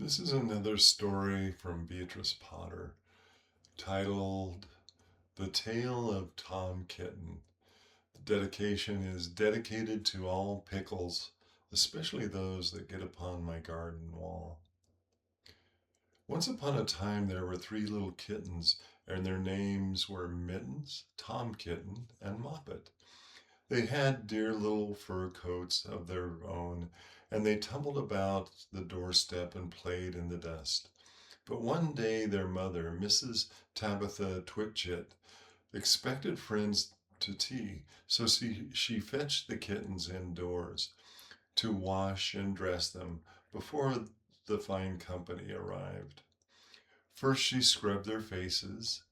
This is another story from Beatrix Potter titled The Tale of Tom Kitten. The dedication is dedicated to all pickles, especially those that get upon my garden wall. Once upon a time, there were three little kittens, and their names were Mittens, Tom Kitten, and Moppet. They had dear little fur coats of their own, and they tumbled about the doorstep and played in the dust. But one day their mother, Mrs. Tabitha Twitchit, expected friends to tea, so she fetched the kittens indoors to wash and dress them before the fine company arrived. First she scrubbed their faces,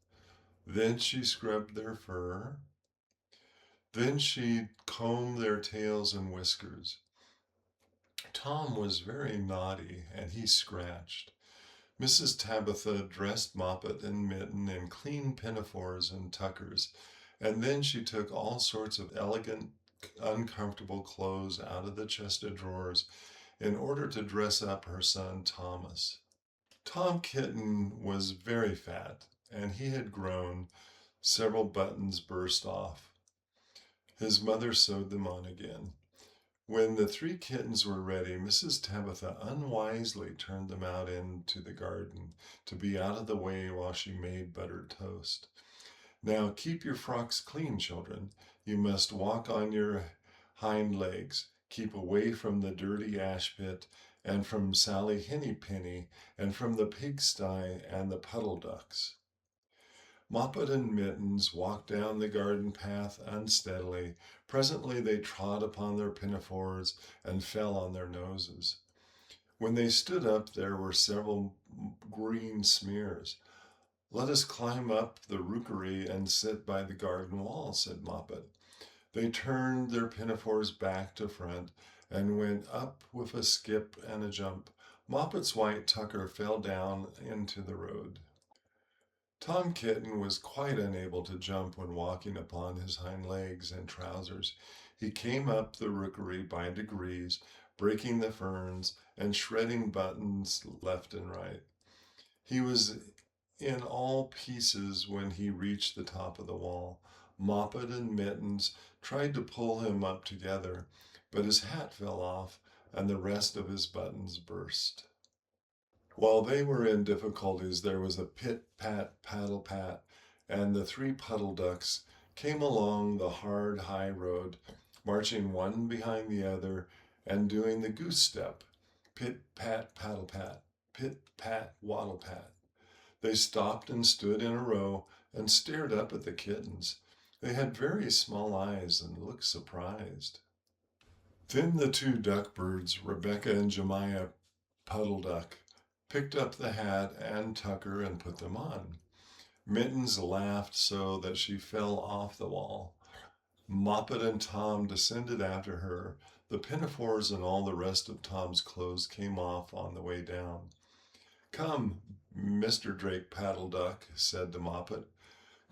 then she scrubbed their fur, then she combed their tails and whiskers. Tom was very naughty, and he scratched. Mrs. Tabitha dressed Moppet and Mitten in clean pinafores and tuckers, and then she took all sorts of elegant, uncomfortable clothes out of the chest of drawers in order to dress up her son Thomas. Tom Kitten was very fat, and he had grown. Several buttons burst off. His mother sewed them on again. When the three kittens were ready, Mrs. Tabitha unwisely turned them out into the garden to be out of the way while she made buttered toast. Now keep your frocks clean, children. You must walk on your hind legs. Keep away from the dirty ash pit and from Sally Hennypenny and from the pigsty and the puddle ducks. Moppet and Mittens walked down the garden path unsteadily. Presently they trod upon their pinafores and fell on their noses. When they stood up, there were several green smears. Let us climb up the rookery and sit by the garden wall, said Moppet. They turned their pinafores back to front and went up with a skip and a jump. Moppet's white tucker fell down into the road. Tom Kitten was quite unable to jump when walking upon his hind legs and trousers. He came up the rookery by degrees, breaking the ferns and shredding buttons left and right. He was in all pieces when he reached the top of the wall. Moppet and Mittens tried to pull him up together, but his hat fell off and the rest of his buttons burst. While they were in difficulties, there was a pit-pat, paddle-pat, and the three puddle ducks came along the hard, high road, marching one behind the other and doing the goose step, pit-pat, paddle-pat, pit-pat, waddle-pat. They stopped and stood in a row and stared up at the kittens. They had very small eyes and looked surprised. Then the two duck birds, Rebecca and Jemima Puddle Duck, picked up the hat and tucker and put them on. Mittens laughed so that she fell off the wall. Moppet and Tom descended after her. The pinafores and all the rest of Tom's clothes came off on the way down. Come, Mr. Drake Paddle Duck, said to Moppet.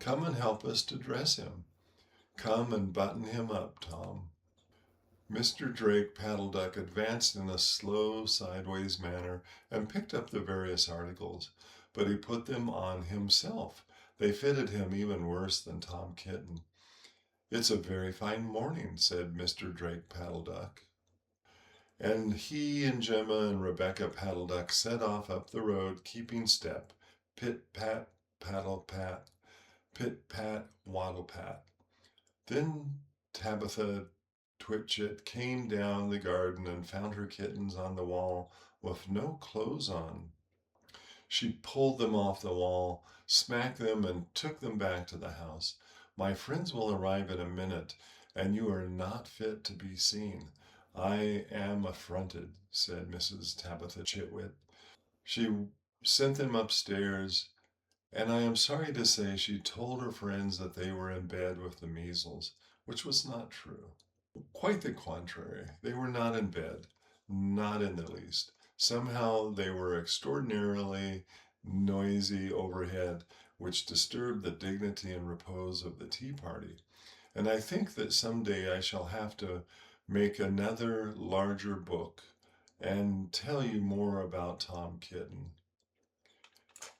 Come and help us to dress him. Come and button him up, Tom. Mr. Drake Paddle Duck advanced in a slow, sideways manner and picked up the various articles, but he put them on himself. They fitted him even worse than Tom Kitten. It's a very fine morning, said Mr. Drake Paddle Duck. And he and Gemma and Rebecca Paddle Duck set off up the road, keeping step, pit-pat, paddle-pat, pit-pat, waddle-pat. Then Tabitha Twitchit came down the garden and found her kittens on the wall with no clothes on. She pulled them off the wall, smacked them, and took them back to the house. My friends will arrive in a minute, and you are not fit to be seen. I am affronted, said Mrs. Tabitha Chitwit. She sent them upstairs, and I am sorry to say she told her friends that they were in bed with the measles, which was not true. Quite the contrary. They were not in bed, not in the least. Somehow they were extraordinarily noisy overhead, which disturbed the dignity and repose of the tea party. And I think that some day I shall have to make another larger book and tell you more about Tom Kitten.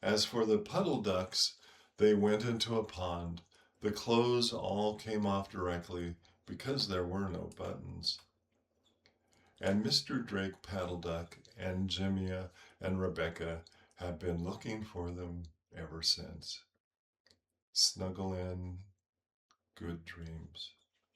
As for the puddle ducks, they went into a pond. The clothes all came off directly because there were no buttons. And Mr. Drake Paddle Duck and Jimia and Rebecca have been looking for them ever since. Snuggle in, good dreams.